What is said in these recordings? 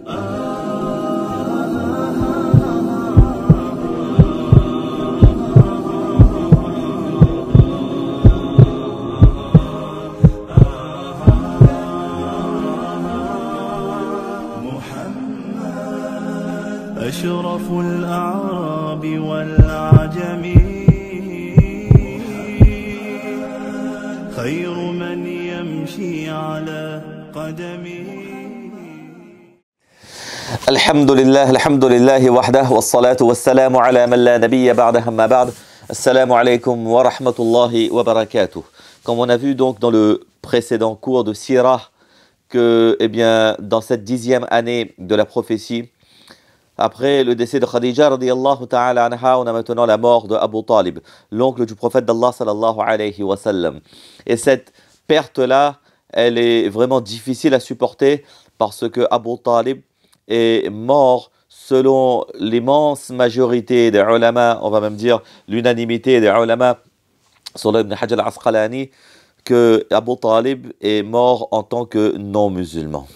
أشرف الأعراب والعجم خير من يمشي على قدمه. الحمد لله وحده والصلاة والسلام على من لا نبي بعده أما بعد. Assalamu alaikum wa rahmatullahi wa barakatuh. Comme on a vu donc dans le précédent cours de Sirah que dans cette 10e année de la prophétie, après le décès de Khadija radiyallahu ta'ala anha, on a maintenant la mort de Abu Talib, l'oncle du prophète d'Allah sallallahu alayhi wa sallam. Et cette perte-là, elle est vraiment difficile à supporter parce que Abu Talib est mort selon l'immense majorité des ulama, on va même dire l'unanimité des ulama, sur Ibn Hajar al-Asqalani, que Abu Talib est mort en tant que non-musulman.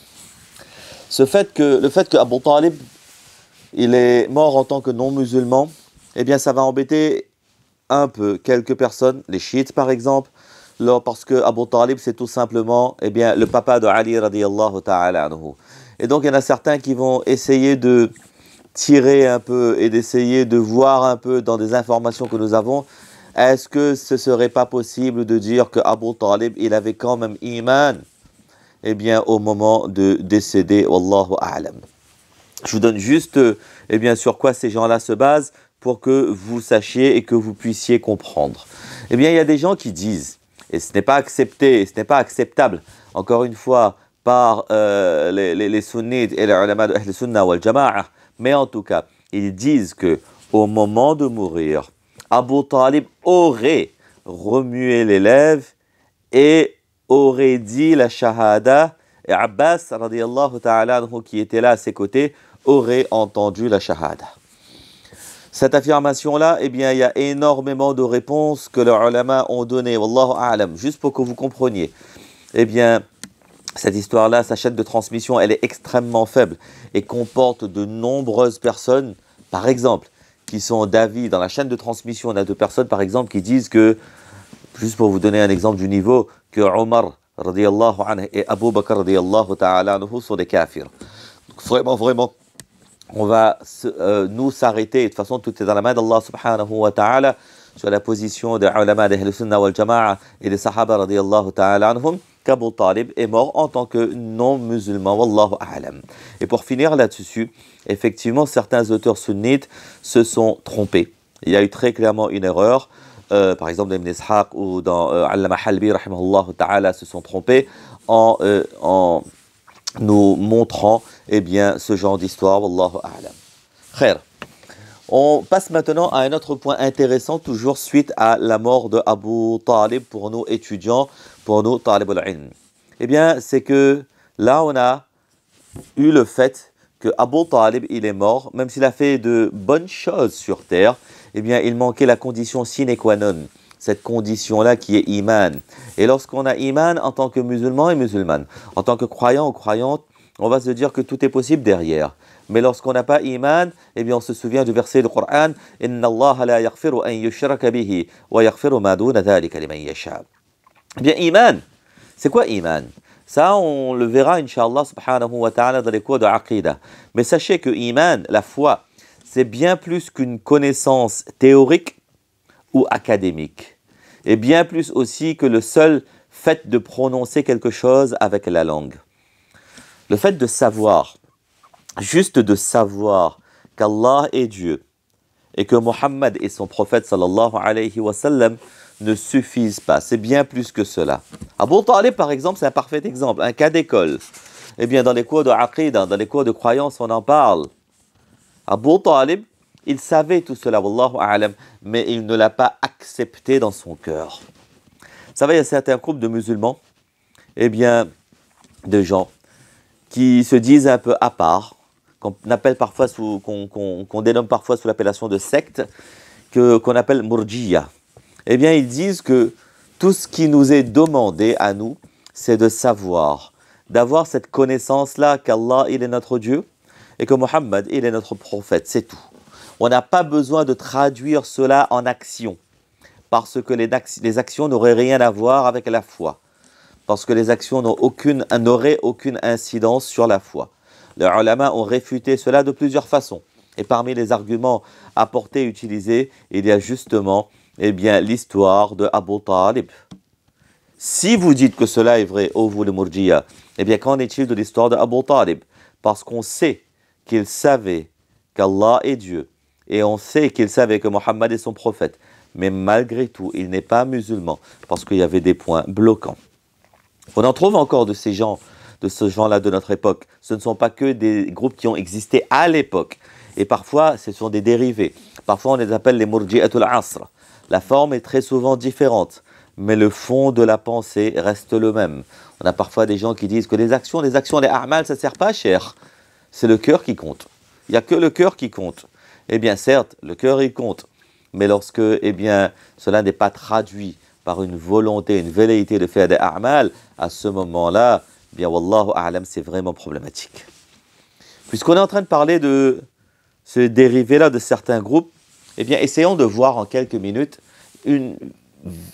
Le fait que Abu Talib il est mort en tant que non-musulman, ça va embêter un peu quelques personnes, les chiites par exemple, parce que Abu Talib c'est tout simplement le papa de Ali radiyallahu ta'ala anhu. Et donc il y en a certains qui vont essayer de tirer un peu et d'essayer de voir un peu dans des informations que nous avons, est-ce que ce serait pas possible de dire que Abu Talib il avait quand même iman au moment de décéder, wallahu a'lam. Je vous donne juste sur quoi ces gens-là se basent pour que vous sachiez et que vous puissiez comprendre. Il y a des gens qui disent, et ce n'est pas accepté, ce n'est pas acceptable, encore une fois, par les sunnites et les ulama de Ahl Sunnah wal Jama'a, mais en tout cas, ils disent que au moment de mourir, Abu Talib aurait remué les lèvres et aurait dit la shahada, et Abbas radiyallahu ta'ala anhu qui était là à ses côtés aurait entendu la shahada. Cette affirmation-là, il y a énormément de réponses que les ulama ont données, wallahu a'lam, juste pour que vous compreniez. Cette histoire-là, sa chaîne de transmission, elle est extrêmement faible et comporte de nombreuses personnes, par exemple, qui sont d'avis dans la chaîne de transmission. On a deux personnes, par exemple, qui disent que, juste pour vous donner un exemple du niveau, que Omar radiyallahu anhu et Abu Bakr radiyallahu ta'ala anhu sont des kafirs. Donc, vraiment, on va nous s'arrêter. De toute façon, tout est dans la main d'Allah subhanahu wa ta'ala, sur la position des ulama des Ahl Sunnah wal Jama'a et des Sahaba radiyallahu ta'ala anhum, qu'Abu Talib est mort en tant que non-musulman, wallahu a'lam. Et pour finir là-dessus, effectivement, certains auteurs sunnites se sont trompés. Il y a eu très clairement une erreur. Par exemple, dans Ibn Ishaq ou dans Allama Halbi, rahimahullah ta'ala, se sont trompés en nous montrant ce genre d'histoire, wallahu a'lam. Khair. On passe maintenant à un autre point intéressant, toujours suite à la mort de Abu Talib pour nos étudiants, pour nos talib al-ilm. C'est que là, on a eu le fait que Abu Talib, il est mort, même s'il a fait de bonnes choses sur terre, il manquait la condition sine qua non, cette condition-là qui est iman. Et lorsqu'on a iman en tant que musulman et musulmane, en tant que croyant ou croyante, on va se dire que tout est possible derrière. Mais lorsqu'on n'a pas iman, on se souvient du verset du Coran, Inna Allah la yaghfiru an yushraka bihi wa yaghfiru ma duna dhalika liman yasha. Iman, c'est quoi iman? Ça, on le verra, Inch'Allah, subhanahu wa ta'ala, dans les cours de Aqidah. Mais sachez que iman, la foi, c'est bien plus qu'une connaissance théorique ou académique. Et bien plus aussi que le seul fait de prononcer quelque chose avec la langue. Le fait de savoir, juste de savoir qu'Allah est Dieu et que Mohammed est son prophète sallallahu alayhi wa sallam ne suffisent pas. C'est bien plus que cela. Abu Talib, par exemple, c'est un parfait exemple, un cas d'école. Dans les cours de Aqidah, dans les cours de croyance, on en parle. Abu Talib, il savait tout cela, wallahu a'lam, mais il ne l'a pas accepté dans son cœur. Vous savez, il y a certains groupes de musulmans, de gens qui se disent un peu à part, qu'on appelle parfois qu'on dénomme parfois sous l'appellation de secte, qu'on appelle Murjiya. Ils disent que tout ce qui nous est demandé à nous, c'est de savoir, d'avoir cette connaissance-là qu'Allah, il est notre Dieu, et que Mohammed, il est notre prophète, c'est tout. On n'a pas besoin de traduire cela en action, parce que les actions n'auraient rien à voir avec la foi, parce que les actions n'auraient aucune incidence sur la foi. Les ulama ont réfuté cela de plusieurs façons. Et parmi les arguments apportés et utilisés, il y a justement l'histoire de Abu Talib. Si vous dites que cela est vrai, ô vous les Murjiya, qu'en est-il de l'histoire de Abu Talib? Parce qu'on sait qu'il savait qu'Allah est Dieu, et on sait qu'il savait que Mohammed est son prophète, mais malgré tout, il n'est pas musulman, parce qu'il y avait des points bloquants. On en trouve encore de ces gens, de ce genre-là de notre époque. Ce ne sont pas que des groupes qui ont existé à l'époque, et parfois ce sont des dérivés. Parfois on les appelle les Murji'atul Asr. La forme est très souvent différente, mais le fond de la pensée reste le même. On a parfois des gens qui disent que les actions, les a'mal, ça ne sert pas à cher. C'est le cœur qui compte. Il n'y a que le cœur qui compte. Eh bien, certes, le cœur, il compte. Mais lorsque, cela n'est pas traduit par une volonté, une velléité de faire des a'mal, à ce moment-là, wallahu a'lam, c'est vraiment problématique. Puisqu'on est en train de parler de ce dérivé-là de certains groupes, essayons de voir en quelques minutes une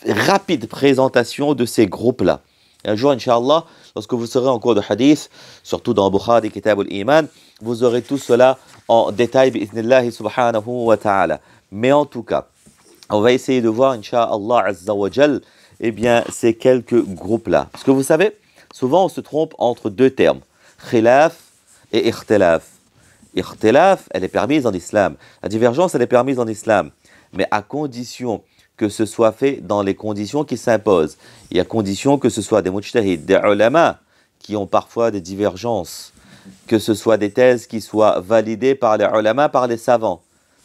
rapide présentation de ces groupes-là. Un jour, Inch'Allah, lorsque vous serez en cours de hadith, surtout dans Bukhari, Kitab al-Iman, vous aurez tout cela en détail, bi'idhnillahi subhanahu wa ta'ala. Mais en tout cas, on va essayer de voir, Inch'Allah Azza wa Jal, ces quelques groupes-là. Parce que vous savez, souvent on se trompe entre deux termes, khilaf et ikhtilaf. Ikhtilaf, elle est permise en islam. La divergence, elle est permise en islam. Mais à condition que ce soit fait dans les conditions qui s'imposent. Il y a condition que ce soit des mujtahid, des ulama, qui ont parfois des divergences, que ce soit des thèses qui soient validées par les ulama, par les savants.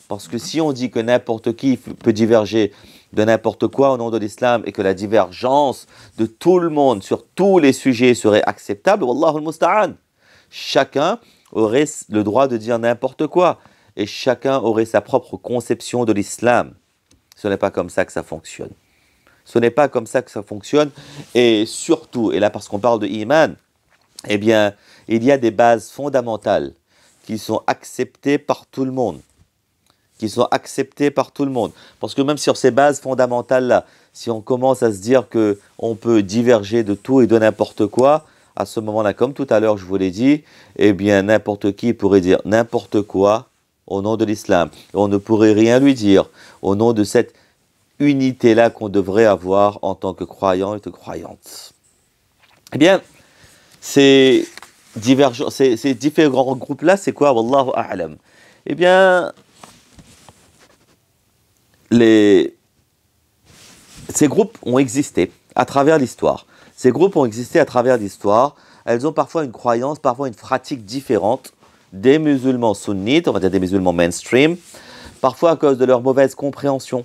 Parce que si on dit que n'importe qui peut diverger de n'importe quoi au nom de l'islam et que la divergence de tout le monde sur tous les sujets serait acceptable, wallahu al-musta'an, chacun aurait le droit de dire n'importe quoi et chacun aurait sa propre conception de l'islam. Ce n'est pas comme ça que ça fonctionne. Ce n'est pas comme ça que ça fonctionne. Et surtout, et là parce qu'on parle de iman, il y a des bases fondamentales qui sont acceptées par tout le monde. Parce que même sur ces bases fondamentales-là, si on commence à se dire qu'on peut diverger de tout et de n'importe quoi, à ce moment-là, comme tout à l'heure je vous l'ai dit, n'importe qui pourrait dire n'importe quoi au nom de l'islam. On ne pourrait rien lui dire au nom de cette unité-là qu'on devrait avoir en tant que croyant et de croyante. Ces différents groupes-là, c'est quoi? Wallahu a'lam. Ces groupes ont existé à travers l'histoire. Elles ont parfois une croyance, parfois une pratique différente des musulmans sunnites, on va dire des musulmans mainstream, parfois à cause de leur mauvaise compréhension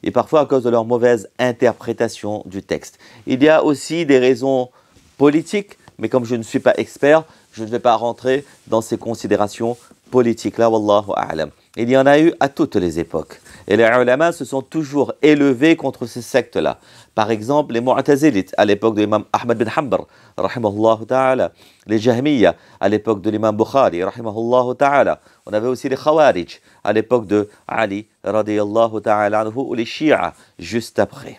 et parfois à cause de leur mauvaise interprétation du texte. Il y a aussi des raisons politiques, mais comme je ne suis pas expert, je ne vais pas rentrer dans ces considérations politiques-là, wallahu a'lam. Il y en a eu à toutes les époques. Et les ulama se sont toujours élevés contre ces sectes-là. Par exemple, les Mu'tazilites à l'époque de l'imam Ahmad bin Hanbal, rahimahullah ta'ala. Les Jahmiya à l'époque de l'imam Bukhari, rahimahullah ta'ala. On avait aussi les Khawarij à l'époque de Ali, radiyallahu ta'ala anhu, ou les Shia juste après.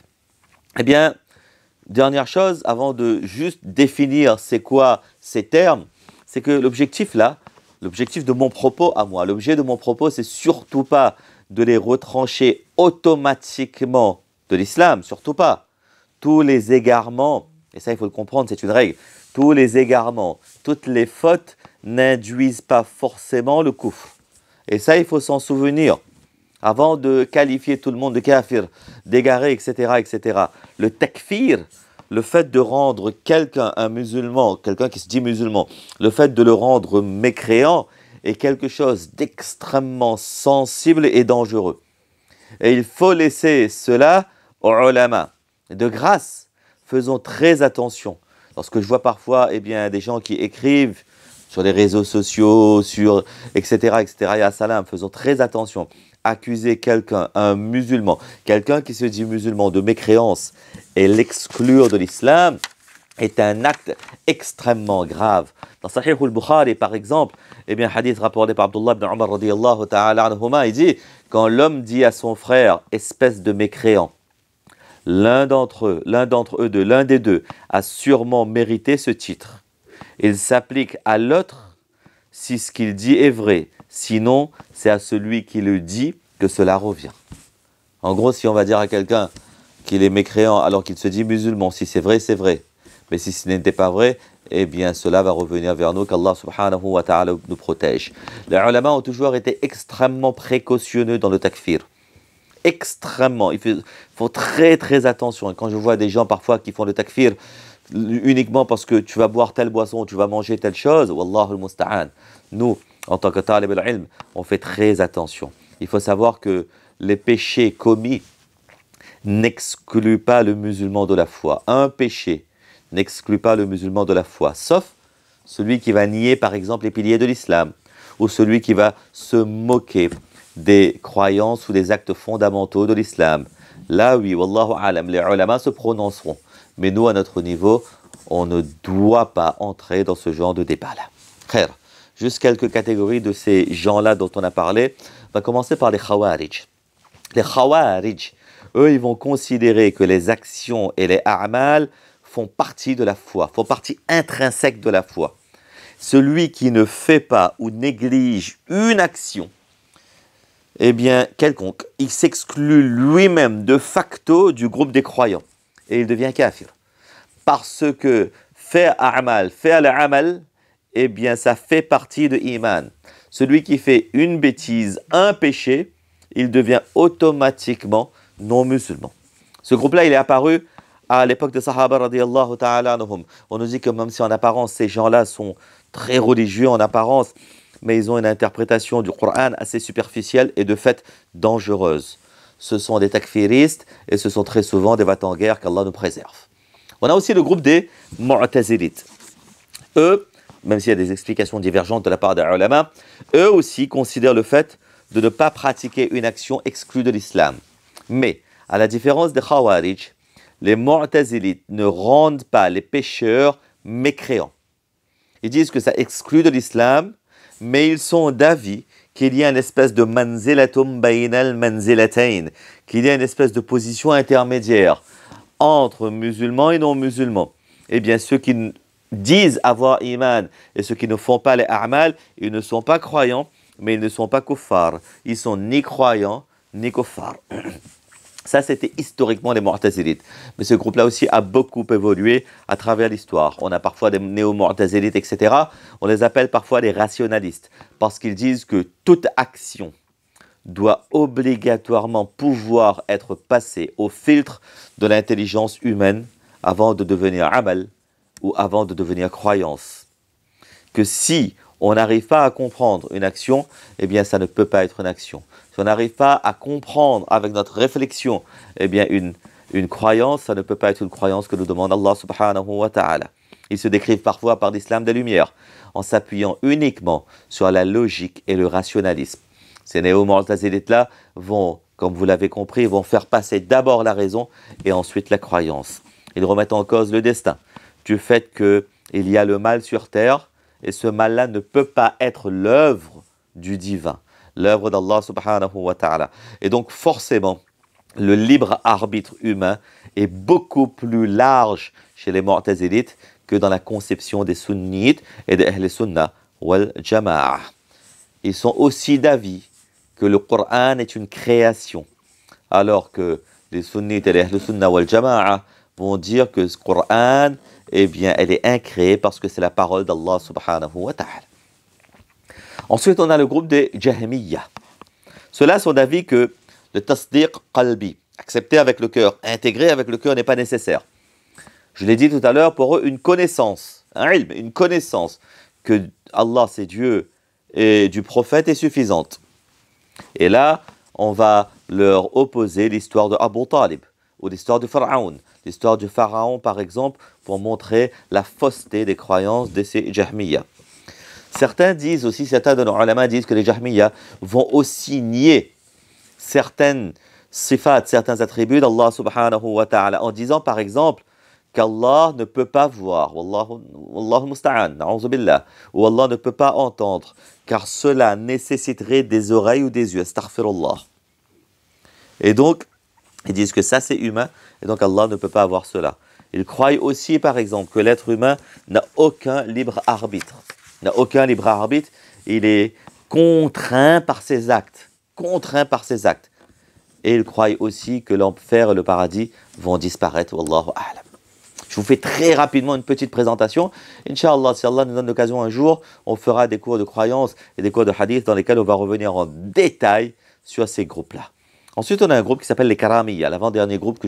Dernière chose, avant de juste définir c'est quoi ces termes, c'est que l'objectif de mon propos à moi, l'objet de mon propos, c'est surtout pas de les retrancher automatiquement de l'islam, surtout pas. Tous les égarements, et ça il faut le comprendre, c'est une règle, tous les égarements, toutes les fautes n'induisent pas forcément le kufr. Et ça il faut s'en souvenir. Avant de qualifier tout le monde de kafir, d'égaré, etc., le takfir, le fait de rendre quelqu'un un musulman, quelqu'un qui se dit musulman, le fait de le rendre mécréant est quelque chose d'extrêmement sensible et dangereux. Et il faut laisser cela aux ulama. De grâce, faisons très attention. Lorsque je vois parfois des gens qui écrivent sur les réseaux sociaux, etc., ya salam, faisons très attention. Accuser quelqu'un, un musulman, quelqu'un qui se dit musulman de mécréance et l'exclure de l'islam, est un acte extrêmement grave. Dans Sahih al-Bukhari, par exemple, eh bien, hadith rapporté par Abdullah ibn Umar radiyallahu ta'ala anhuma, il dit, quand l'homme dit à son frère, espèce de mécréant, l'un des deux a sûrement mérité ce titre. Il s'applique à l'autre si ce qu'il dit est vrai. Sinon, c'est à celui qui le dit que cela revient. En gros, si on va dire à quelqu'un qu'il est mécréant alors qu'il se dit musulman, si c'est vrai, c'est vrai. Mais si ce n'était pas vrai, eh bien cela va revenir vers nous, qu'Allah subhanahu wa ta'ala nous protège. Les ulama ont toujours été extrêmement précautionneux dans le takfir. Extrêmement. Il faut très très attention. Et quand je vois des gens parfois qui font le takfir uniquement parce que tu vas boire telle boisson, tu vas manger telle chose, wallahu al-musta'an. Nous, en tant que talib al-ilm, on fait très attention. Il faut savoir que les péchés commis n'excluent pas le musulman de la foi. Un péché n'exclut pas le musulman de la foi, sauf celui qui va nier par exemple les piliers de l'islam, ou celui qui va se moquer des croyances ou des actes fondamentaux de l'islam. Là oui, wallahu alam, les ulama se prononceront. Mais nous, à notre niveau, on ne doit pas entrer dans ce genre de débat-là. Frère, juste quelques catégories de ces gens-là dont on a parlé. On va commencer par les khawarij. Les khawarij, eux, ils vont considérer que les actions et les a'mal font partie de la foi, font partie intrinsèque de la foi. Celui qui ne fait pas ou néglige une action, eh bien, quelconque, il s'exclut lui-même de facto du groupe des croyants et il devient kafir. Parce que faire l'amal, eh bien, ça fait partie de iman. Celui qui fait une bêtise, un péché, il devient automatiquement non musulman. Ce groupe-là, il est apparu à l'époque de Sahaba radiyallahu ta'ala anhum. On nous dit que même si en apparence, ces gens-là sont très religieux en apparence, mais ils ont une interprétation du Coran assez superficielle et de fait dangereuse. Ce sont des takfiristes et ce sont très souvent des va-t-en-guerre, qu'Allah nous préserve. On a aussi le groupe des Mu'tazilites. Eux, même s'il y a des explications divergentes de la part des ulama, eux aussi considèrent le fait de ne pas pratiquer une action exclue de l'islam. Mais, à la différence des Khawarij, les Mu'tazilites ne rendent pas les pécheurs mécréants. Ils disent que ça exclut de l'islam, mais ils sont d'avis qu'il y a une espèce de manzilatum bainal manzilatayn, qu'il y a une espèce de position intermédiaire entre musulmans et non-musulmans. Eh bien, ceux qui disent avoir iman et ceux qui ne font pas les a'mal, ils ne sont pas croyants, mais ils ne sont pas kuffar. Ils sont ni croyants, ni kuffar. Ça, c'était historiquement les Mu'tazilites. Mais ce groupe-là aussi a beaucoup évolué à travers l'histoire. On a parfois des néo-Mu'tazilites, etc. On les appelle parfois les rationalistes, parce qu'ils disent que toute action doit obligatoirement pouvoir être passée au filtre de l'intelligence humaine avant de devenir amal ou avant de devenir croyance. Que si on n'arrive pas à comprendre une action, eh bien ça ne peut pas être une action. Si on n'arrive pas à comprendre avec notre réflexion, eh bien une croyance, ça ne peut pas être une croyance que nous demande Allah subhanahu wa ta'ala. Ils se décrivent parfois par l'islam des Lumières, en s'appuyant uniquement sur la logique et le rationalisme. Ces néo-mu'tazilites-là vont, comme vous l'avez compris, vont faire passer d'abord la raison et ensuite la croyance. Ils remettent en cause le destin, du fait qu'il y a le mal sur terre, et ce mal-là ne peut pas être l'œuvre du divin, l'œuvre d'Allah subhanahu wa ta'ala. Et donc forcément, le libre arbitre humain est beaucoup plus large chez les Mu'tazilites que dans la conception des sunnites et des Ahl Sunnah wal Jama'a. Ils sont aussi d'avis que le Coran est une création, alors que les sunnites et les Ahl Sunnah wal Jama'a vont dire que ce Coran, eh bien, elle est incréée parce que c'est la parole d'Allah subhanahu wa ta'ala. Ensuite, on a le groupe des Jahmiyya. Ceux-là sont d'avis que le tasdiq qalbi, accepter avec le cœur, intégrer avec le cœur n'est pas nécessaire. Je l'ai dit tout à l'heure, pour eux, une connaissance, un ilm, une connaissance que Allah, c'est Dieu, et du prophète est suffisante. Et là, on va leur opposer l'histoire de Abu Talib, ou l'histoire du Pharaon. L'histoire du Pharaon, par exemple, pour montrer la fausseté des croyances de ces Jahmiyya. Certains disent aussi, certains de nos ulama disent que les Jahmiyya vont aussi nier certaines sifat, certains attributs d'Allah subhanahu wa ta'ala, en disant par exemple qu'Allah ne peut pas voir, Wallahu musta'an, na'udhu billah, ou Allah ne peut pas entendre, car cela nécessiterait des oreilles ou des yeux, astaghfirullah. Et donc, ils disent que ça c'est humain, et donc Allah ne peut pas avoir cela. Ils croient aussi, par exemple, que l'être humain n'a aucun libre arbitre. N'a aucun libre arbitre, il est contraint par ses actes. Contraint par ses actes. Et ils croient aussi que l'enfer et le paradis vont disparaître. Wallahu a'lam. Je vous fais très rapidement une petite présentation. Inch'Allah, si Allah nous donne l'occasion un jour, on fera des cours de croyance et des cours de hadith dans lesquels on va revenir en détail sur ces groupes-là. Ensuite, on a un groupe qui s'appelle les Karamiyya, l'avant-dernier groupe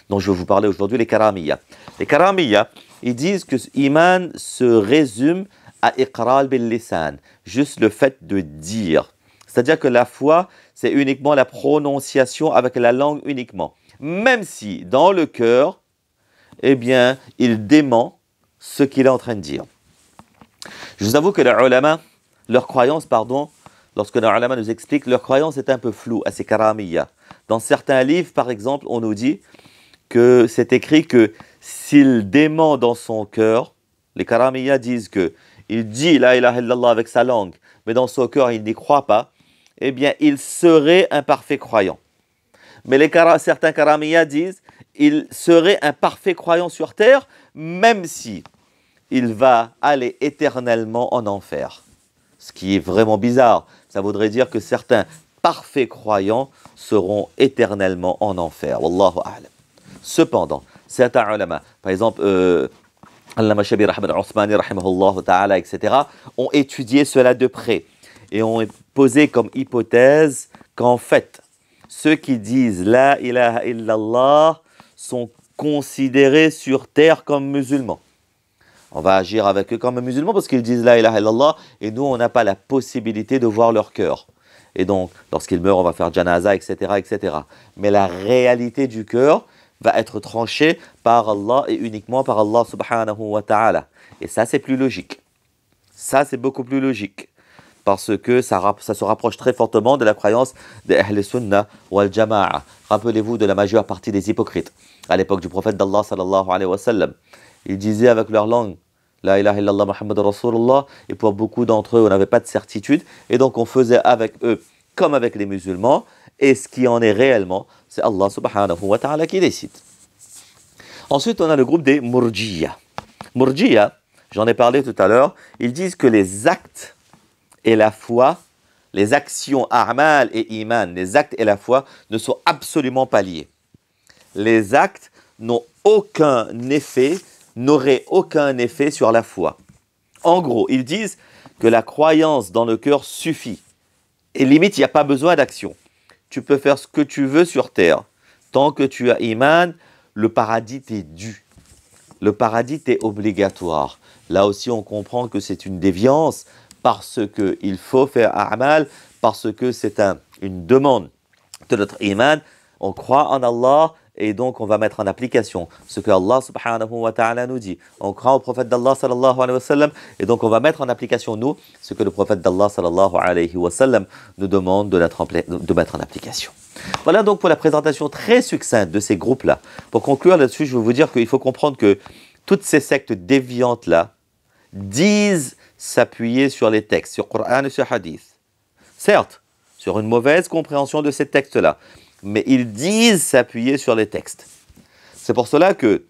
dont je vais vous parler aujourd'hui, les Karamiyya. Les Karamiyya, ils disent que l'iman se résume à iqral bil lisan, juste le fait de dire. C'est-à-dire que la foi, c'est uniquement la prononciation avec la langue uniquement. Même si, dans le cœur, eh bien, il dément ce qu'il est en train de dire. Je vous avoue que les ulama, leur croyance, lorsque les ulama nous expliquent, leur croyance est un peu floue à ces karamiyya. Dans certains livres, par exemple, on nous dit que c'est écrit que s'il dément dans son cœur, les karamiyya disent que il dit la ilaha illallah avec sa langue, mais dans son cœur il n'y croit pas, eh bien il serait un parfait croyant. Mais certains karamiyya disent il serait un parfait croyant sur terre, même si il va aller éternellement en enfer. Ce qui est vraiment bizarre. Ça voudrait dire que certains parfaits croyants seront éternellement en enfer. Wallahu a'lam. Cependant, certains ulama, par exemple, Allama Shabir Ahmed Othmani, rahimahullah ta'ala, etc., ont étudié cela de près et ont posé comme hypothèse qu'en fait, ceux qui disent la ilaha illallah sont considérés sur terre comme musulmans. On va agir avec eux comme musulmans parce qu'ils disent la ilaha illallah et nous, on n'a pas la possibilité de voir leur cœur. Et donc, lorsqu'ils meurent, on va faire janaza, etc., etc. Mais la réalité du cœur va être tranchée par Allah et uniquement par Allah subhanahu wa ta'ala. Et ça, c'est plus logique. Ça, c'est beaucoup plus logique. Parce que ça se rapproche très fortement de la croyance des Ahl Sunnah wal Jama'a. Rappelez-vous de la majeure partie des hypocrites. À l'époque du prophète d'Allah sallallahu alayhi wa sallam, ils disaient avec leur langue la ilaha illallah Muhammad Rasulullah, et pour beaucoup d'entre eux, on n'avait pas de certitude, et donc on faisait avec eux comme avec les musulmans, et ce qui en est réellement, c'est Allah subhanahu wa ta'ala qui décide. Ensuite, on a le groupe des Murjiya. Murjiya, j'en ai parlé tout à l'heure, ils disent que les actes et la foi, les actions a'mal et iman, les actes et la foi ne sont absolument pas liés. Les actes n'auraient aucun effet sur la foi. En gros, ils disent que la croyance dans le cœur suffit. Et limite, il n'y a pas besoin d'action. Tu peux faire ce que tu veux sur terre. Tant que tu as iman, le paradis t'est dû. Le paradis t'est obligatoire. Là aussi, on comprend que c'est une déviance parce qu'il faut faire a'mal, parce que c'est une demande de notre iman. On croit en Allah et donc on va mettre en application ce que Allah subhanahu wa ta'ala nous dit. On croit au prophète d'Allah sallallahu alayhi wa sallam et donc on va mettre en application nous ce que le prophète d'Allah sallallahu alayhi wa sallam nous demande de mettre en application. Voilà donc pour la présentation très succincte de ces groupes-là. Pour conclure là-dessus, je vais vous dire qu'il faut comprendre que toutes ces sectes déviantes-là disent s'appuyer sur les textes, sur Coran et sur Hadith. Certes, sur une mauvaise compréhension de ces textes-là, mais ils disent s'appuyer sur les textes. C'est pour cela que,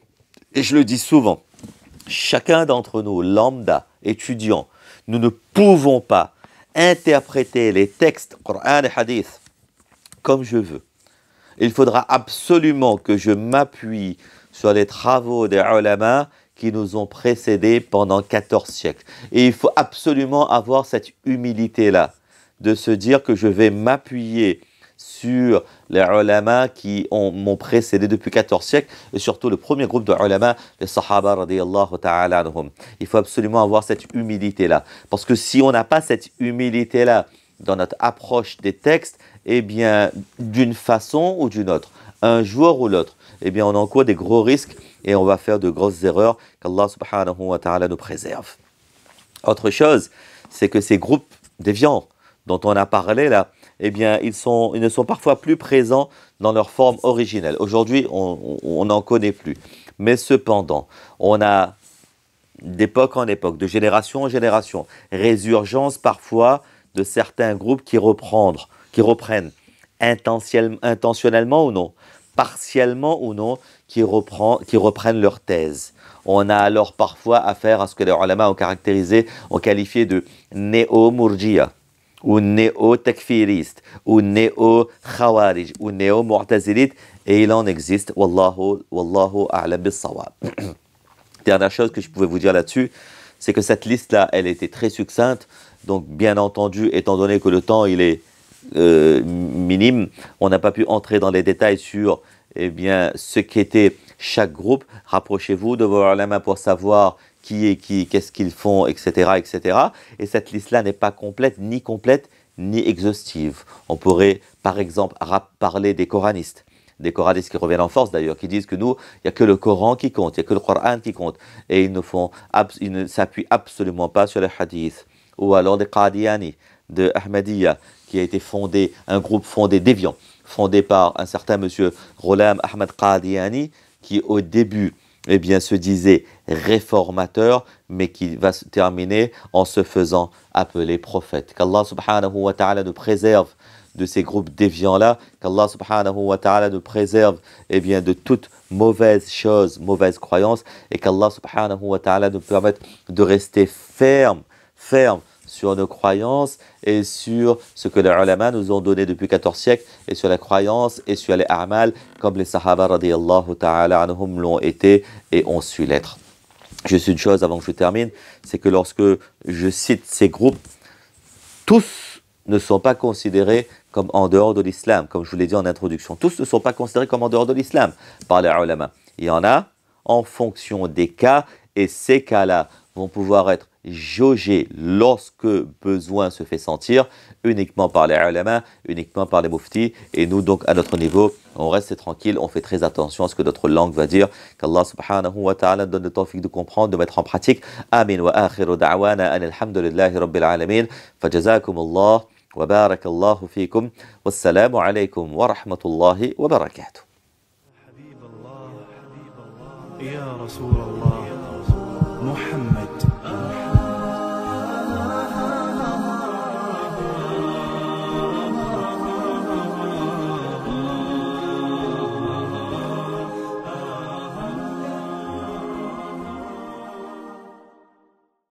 et je le dis souvent, chacun d'entre nous, lambda, étudiants, nous ne pouvons pas interpréter les textes Coran et Hadith comme je veux. Il faudra absolument que je m'appuie sur les travaux des ulama qui nous ont précédés pendant 14 siècles. Et il faut absolument avoir cette humilité-là, de se dire que je vais m'appuyer sur les ulama qui m'ont précédé depuis 14 siècles, et surtout le premier groupe de ulama, les sahaba radiyallahu ta'ala anhum. Il faut absolument avoir cette humilité-là. Parce que si on n'a pas cette humilité-là dans notre approche des textes, eh bien, d'une façon ou d'une autre, un jour ou l'autre, eh bien, on encourt des gros risques et on va faire de grosses erreurs qu'Allah subhanahu wa ta'ala nous préserve. Autre chose, c'est que ces groupes déviants dont on a parlé là, eh bien, ils ne sont parfois plus présents dans leur forme originelle. Aujourd'hui, on n'en connaît plus. Mais cependant, on a d'époque en époque, de génération en génération, résurgence parfois de certains groupes qui reprennent intentionnellement ou non, partiellement ou non, qui reprennent leur thèse. On a alors parfois affaire à ce que les ulama ont qualifié de néo-murjiya, ou néo-takfiriste, ou néo-khawarij, ou néo-mu'tazilite, et il en existe, wallahu a'lam bis-sawab. Dernière chose que je pouvais vous dire là-dessus, c'est que cette liste-là, elle était très succincte. Donc, bien entendu, étant donné que le temps, il est minime, on n'a pas pu entrer dans les détails sur ce qu'était chaque groupe. Rapprochez-vous de vos ulama pour savoir qui est qui, qu'est-ce qu'ils font, etc., etc. Et cette liste-là n'est pas complète, ni exhaustive. On pourrait, par exemple, parler des coranistes qui reviennent en force d'ailleurs, qui disent que nous, il n'y a que le Coran qui compte, il n'y a que le Coran qui compte. Et ils ne s'appuient absolument pas sur les hadiths. Ou alors des Qadiani, de Ahmadiyya, qui a été un groupe déviant, fondé par un certain monsieur Ghulam Ahmad Qadiani, qui au début se disait réformateur, mais qui va se terminer en se faisant appeler prophète. Qu'Allah subhanahu wa ta'ala nous préserve de ces groupes déviants-là, qu'Allah subhanahu wa ta'ala nous préserve de toute mauvaise chose, mauvaise croyance, et qu'Allah subhanahu wa ta'ala nous permette de rester ferme sur nos croyances et sur ce que les ulama nous ont donné depuis 14 siècles, et sur la croyance et sur les a'mal, comme les sahaba radiyallahu ta'ala anhum l'ont été et ont su l'être. Juste une chose avant que je termine, c'est que lorsque je cite ces groupes, tous ne sont pas considérés comme en dehors de l'islam, comme je vous l'ai dit en introduction. Tous ne sont pas considérés comme en dehors de l'islam par les ulama. Il y en a en fonction des cas, et ces cas-là vont pouvoir être jaugés lorsque besoin se fait sentir, uniquement par les ulama, uniquement par les muftis. Et nous, donc, à notre niveau, on reste tranquille, on fait très attention à ce que notre langue va dire. Qu'Allah subhanahu wa ta'ala donne le tawfiq de comprendre, de mettre en pratique. Amin wa akhiru da'wana an alhamdulillahi rabbil alamin. Fajazakumullah wa barakallahu fikum. Wassalamu alaykum wa rahmatullahi wa barakatuh. يا رسول الله محمد